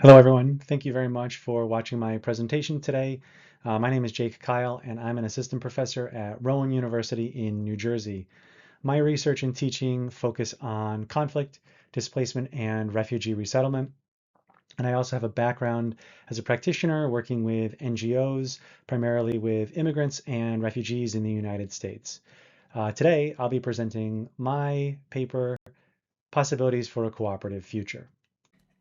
Hello, everyone. Thank you very much for watching my presentation today. My name is Jake Kyle, and I'm an assistant professor at Rowan University in New Jersey. My research and teaching focus on conflict, displacement, and refugee resettlement. And I also have a background as a practitioner working with NGOs, primarily with immigrants and refugees in the United States. Today, I'll be presenting my paper, Possibilities for a Cooperative Future.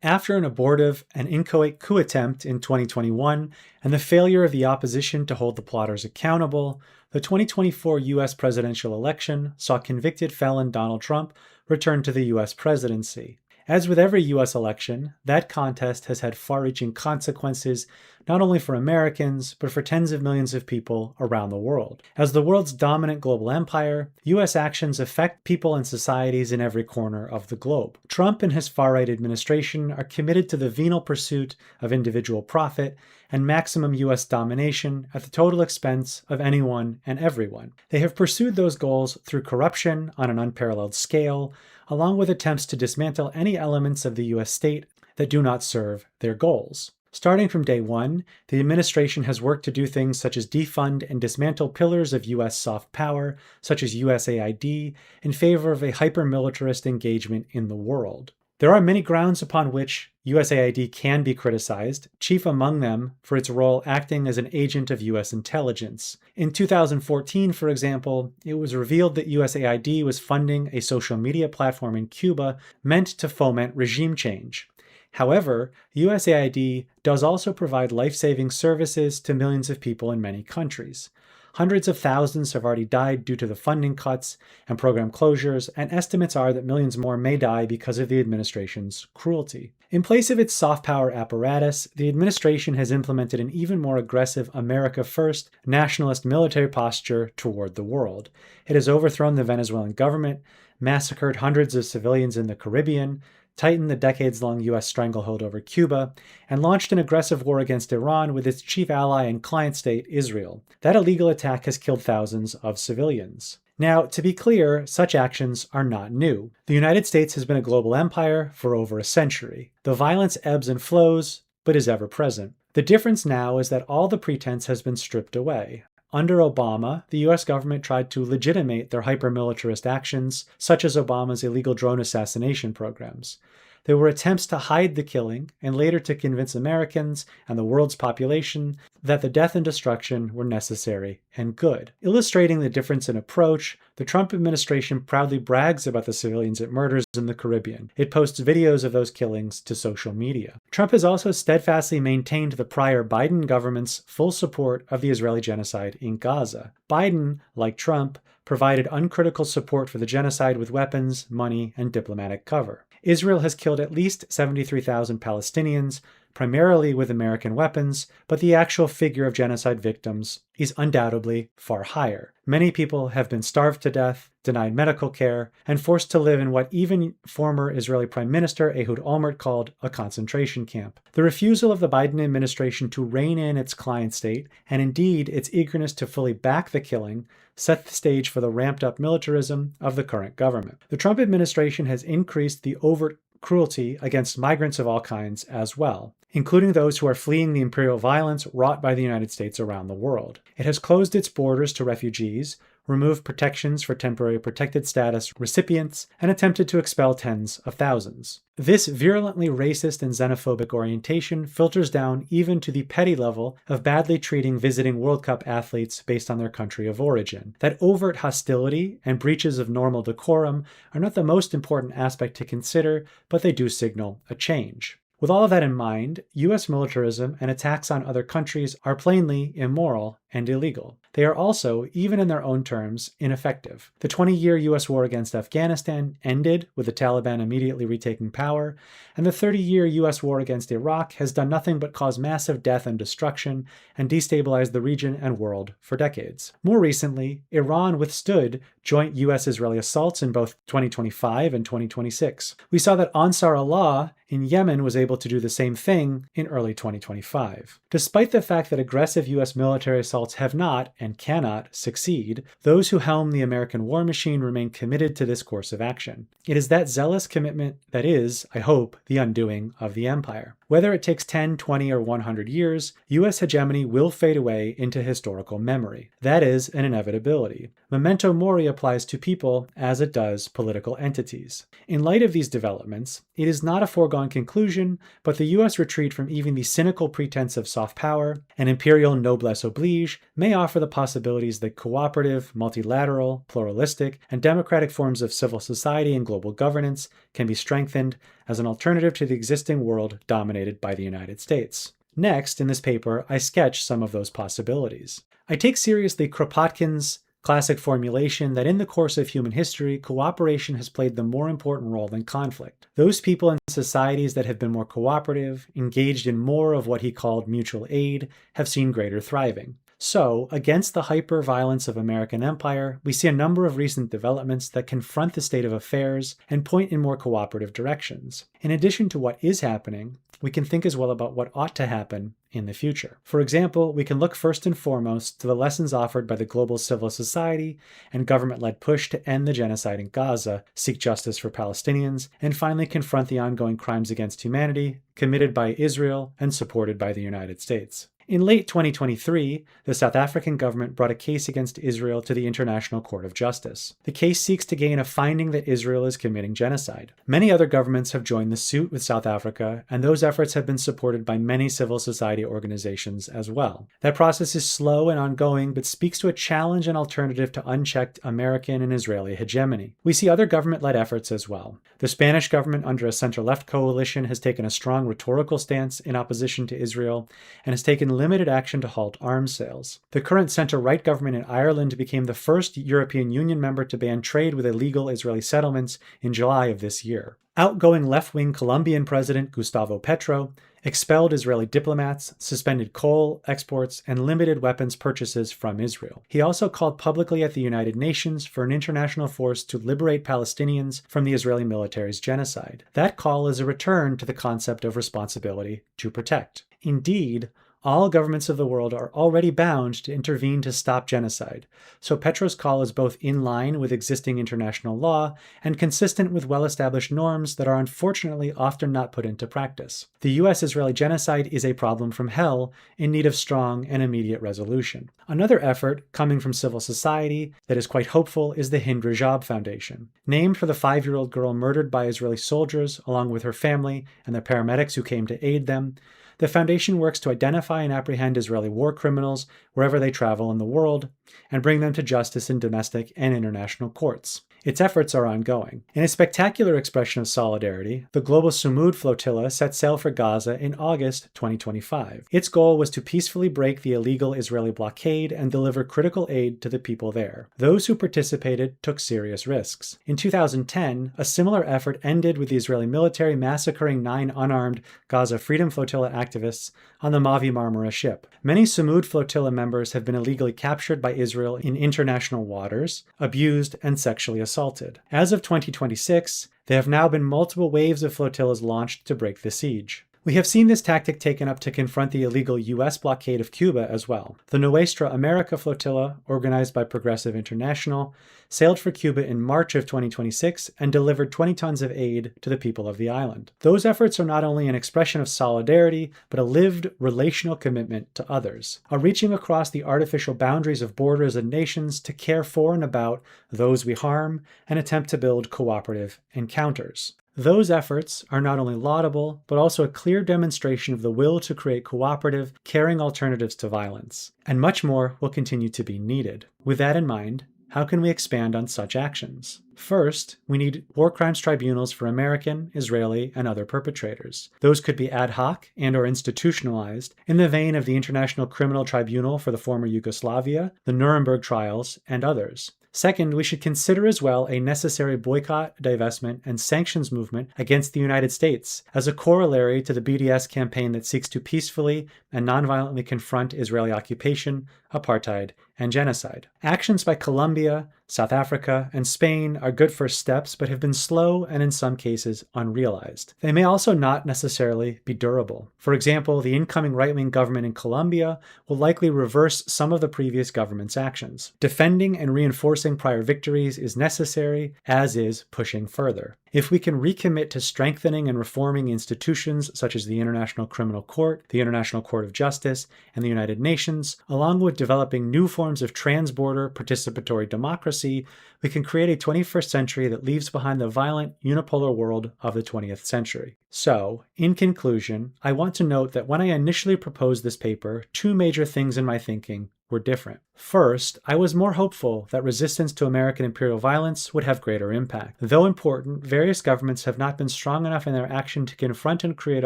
After an abortive and inchoate coup attempt in 2021 and the failure of the opposition to hold the plotters accountable, the 2024 U.S. presidential election saw convicted felon Donald Trump return to the U.S. presidency. As with every U.S. election, that contest has had far-reaching consequences not only for Americans, but for tens of millions of people around the world. As the world's dominant global empire, U.S. actions affect people and societies in every corner of the globe. Trump and his far-right administration are committed to the venal pursuit of individual profit and maximum U.S. domination at the total expense of anyone and everyone. They have pursued those goals through corruption on an unparalleled scale, along with attempts to dismantle any elements of the U.S. state that do not serve their goals. Starting from day one, the administration has worked to do things such as defund and dismantle pillars of U.S. soft power, such as USAID, in favor of a hyper-militarist engagement in the world. There are many grounds upon which USAID can be criticized, chief among them for its role acting as an agent of U.S. intelligence. In 2014, for example, it was revealed that USAID was funding a social media platform in Cuba meant to foment regime change. However, USAID does also provide life-saving services to millions of people in many countries. Hundreds of thousands have already died due to the funding cuts and program closures, and estimates are that millions more may die because of the administration's cruelty. In place of its soft power apparatus, the administration has implemented an even more aggressive America First nationalist military posture toward the world. It has overthrown the Venezuelan government, massacred hundreds of civilians in the Caribbean, tightened the decades-long U.S. stranglehold over Cuba, and launched an aggressive war against Iran with its chief ally and client state, Israel. That illegal attack has killed thousands of civilians. Now, to be clear, such actions are not new. The United States has been a global empire for over a century. The violence ebbs and flows, but is ever present. The difference now is that all the pretense has been stripped away. Under Obama, the U.S. government tried to legitimate their hyper-militarist actions, such as Obama's illegal drone assassination programs. There were attempts to hide the killing and later to convince Americans and the world's population that the death and destruction were necessary and good. Illustrating the difference in approach, the Trump administration proudly brags about the civilians it murders in the Caribbean. It posts videos of those killings to social media. Trump has also steadfastly maintained the prior Biden government's full support of the Israeli genocide in Gaza. Biden, like Trump, provided uncritical support for the genocide with weapons, money, and diplomatic cover. Israel has killed at least 73,000 Palestinians, primarily with American weapons, but the actual figure of genocide victims is undoubtedly far higher. Many people have been starved to death, denied medical care, and forced to live in what even former Israeli Prime Minister Ehud Olmert called a concentration camp. The refusal of the Biden administration to rein in its client state, and indeed its eagerness to fully back the killing, set the stage for the ramped-up militarism of the current government. The Trump administration has increased the overt cruelty against migrants of all kinds as well, including those who are fleeing the imperial violence wrought by the United States around the world. It has closed its borders to refugees, removed protections for temporary protected status recipients, and attempted to expel tens of thousands. This virulently racist and xenophobic orientation filters down even to the petty level of badly treating visiting World Cup athletes based on their country of origin. That overt hostility and breaches of normal decorum are not the most important aspect to consider, but they do signal a change. With all of that in mind, U.S. militarism and attacks on other countries are plainly immoral and illegal. They are also, even in their own terms, ineffective. The 20-year U.S. war against Afghanistan ended with the Taliban immediately retaking power, and the 30-year U.S. war against Iraq has done nothing but cause massive death and destruction and destabilize the region and world for decades. More recently, Iran withstood joint U.S.-Israeli assaults in both 2025 and 2026. We saw that Ansar Allah in Yemen was able to do the same thing in early 2025. Despite the fact that aggressive U.S. military assaults have not and cannot succeed, those who helm the American war machine remain committed to this course of action. It is that zealous commitment that is, I hope, the undoing of the empire. Whether it takes 10, 20, or 100 years, U.S. hegemony will fade away into historical memory. That is an inevitability. Memento mori applies to people as it does political entities. In light of these developments, it is not a foregone conclusion, but the U.S. retreat from even the cynical pretense of soft power and imperial noblesse oblige may offer the possibilities that cooperative, multilateral, pluralistic, and democratic forms of civil society and global governance can be strengthened as an alternative to the existing world dominated by the United States. Next, in this paper, I sketch some of those possibilities. I take seriously Kropotkin's classic formulation that in the course of human history, cooperation has played the more important role than conflict. Those people and societies that have been more cooperative, engaged in more of what he called mutual aid, have seen greater thriving. So, against the hyper-violence of American empire, we see a number of recent developments that confront the state of affairs and point in more cooperative directions. In addition to what is happening, we can think as well about what ought to happen in the future. For example, we can look first and foremost to the lessons offered by the global civil society and government-led push to end the genocide in Gaza, seek justice for Palestinians, and finally confront the ongoing crimes against humanity committed by Israel and supported by the United States. In late 2023, the South African government brought a case against Israel to the International Court of Justice. The case seeks to gain a finding that Israel is committing genocide. Many other governments have joined the suit with South Africa, and those efforts have been supported by many civil society organizations as well. That process is slow and ongoing, but speaks to a challenge and alternative to unchecked American and Israeli hegemony. We see other government-led efforts as well. The Spanish government under a center-left coalition has taken a strong rhetorical stance in opposition to Israel and has taken limited action to halt arms sales. The current center-right government in Ireland became the first European Union member to ban trade with illegal Israeli settlements in July of this year. Outgoing left-wing Colombian President Gustavo Petro expelled Israeli diplomats, suspended coal exports, and limited weapons purchases from Israel. He also called publicly at the United Nations for an international force to liberate Palestinians from the Israeli military's genocide. That call is a return to the concept of responsibility to protect. Indeed, all governments of the world are already bound to intervene to stop genocide, so Petro's call is both in line with existing international law and consistent with well-established norms that are unfortunately often not put into practice. The US-Israeli genocide is a problem from hell in need of strong and immediate resolution. Another effort coming from civil society that is quite hopeful is the Hind Rajab Foundation. Named for the 5-year-old girl murdered by Israeli soldiers along with her family and the paramedics who came to aid them, the foundation works to identify and apprehend Israeli war criminals wherever they travel in the world and bring them to justice in domestic and international courts. Its efforts are ongoing. In a spectacular expression of solidarity, the global Sumud flotilla set sail for Gaza in August 2025. Its goal was to peacefully break the illegal Israeli blockade and deliver critical aid to the people there. Those who participated took serious risks. In 2010, a similar effort ended with the Israeli military massacring 9 unarmed Gaza Freedom Flotilla activists on the Mavi Marmara ship. Many Sumud flotilla members have been illegally captured by Israel in international waters, abused, and sexually assaulted. As of 2026, there have now been multiple waves of flotillas launched to break the siege. We have seen this tactic taken up to confront the illegal US blockade of Cuba as well. The Nuestra America flotilla, organized by Progressive International, sailed for Cuba in March of 2026 and delivered 20 tons of aid to the people of the island. Those efforts are not only an expression of solidarity, but a lived relational commitment to others, a reaching across the artificial boundaries of borders and nations to care for and about those we harm and attempt to build cooperative encounters. Those efforts are not only laudable, but also a clear demonstration of the will to create cooperative, caring alternatives to violence. And much more will continue to be needed. With that in mind, how can we expand on such actions? First, we need war crimes tribunals for American, Israeli, and other perpetrators. Those could be ad hoc and/or institutionalized in the vein of the International Criminal Tribunal for the former Yugoslavia, the Nuremberg trials, and others. Second, we should consider as well a necessary boycott, divestment, and sanctions movement against the United States as a corollary to the BDS campaign that seeks to peacefully and nonviolently confront Israeli occupation, apartheid, and genocide. Actions by Colombia, South Africa, and Spain are good first steps, but have been slow and in some cases unrealized. They may also not necessarily be durable. For example, the incoming right-wing government in Colombia will likely reverse some of the previous government's actions. Defending and reinforcing prior victories is necessary, as is pushing further. If we can recommit to strengthening and reforming institutions such as the International Criminal Court, the International Court of Justice, and the United Nations, along with developing new forms of trans-border participatory democracy, we can create a 21st century that leaves behind the violent, unipolar world of the 20th century. So, in conclusion, I want to note that when I initially proposed this paper, two major things in my thinking were different. First, I was more hopeful that resistance to American imperial violence would have greater impact. Though important, various governments have not been strong enough in their action to confront and create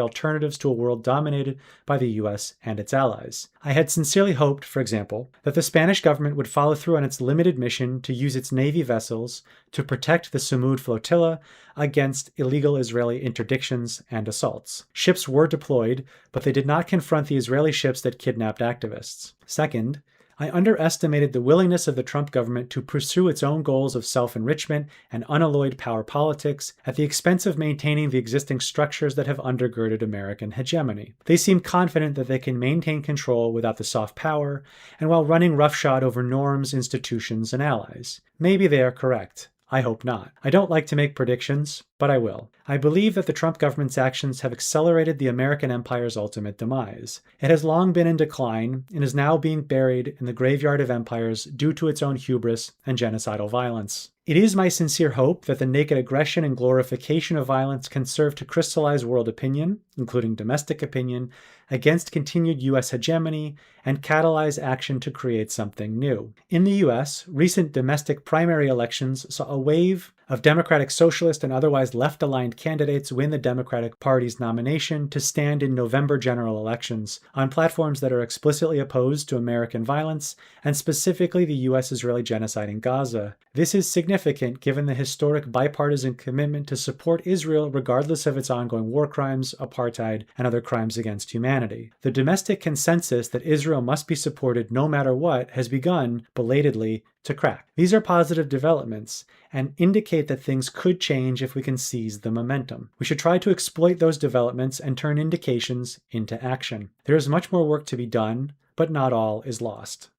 alternatives to a world dominated by the US and its allies. I had sincerely hoped, for example, that the Spanish government would follow through on its limited mission to use its Navy vessels to protect the Samud flotilla against illegal Israeli interdictions and assaults. Ships were deployed, but they did not confront the Israeli ships that kidnapped activists. Second, I underestimated the willingness of the Trump government to pursue its own goals of self-enrichment and unalloyed power politics at the expense of maintaining the existing structures that have undergirded American hegemony. They seem confident that they can maintain control without the soft power, and while running roughshod over norms, institutions, and allies. Maybe they are correct. I hope not. I don't like to make predictions, but I will. I believe that the Trump government's actions have accelerated the American empire's ultimate demise. It has long been in decline and is now being buried in the graveyard of empires due to its own hubris and genocidal violence. It is my sincere hope that the naked aggression and glorification of violence can serve to crystallize world opinion, including domestic opinion, against continued U.S. hegemony and catalyze action to create something new. In the U.S., recent domestic primary elections saw a wave of Democratic Socialist and otherwise left-aligned candidates win the Democratic Party's nomination to stand in November general elections on platforms that are explicitly opposed to American violence and specifically the U.S.-Israeli genocide in Gaza. This is significant given the historic bipartisan commitment to support Israel regardless of its ongoing war crimes, apartheid, and other crimes against humanity. The domestic consensus that Israel must be supported no matter what has begun, belatedly, to crack. These are positive developments and indicate that things could change if we can seize the momentum. We should try to exploit those developments and turn indications into action. There is much more work to be done, but not all is lost.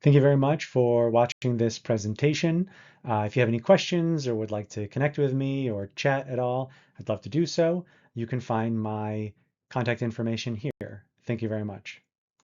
Thank you very much for watching this presentation. If you have any questions or would like to connect with me or chat at all, I'd love to do so. You can find my contact information here. Thank you very much.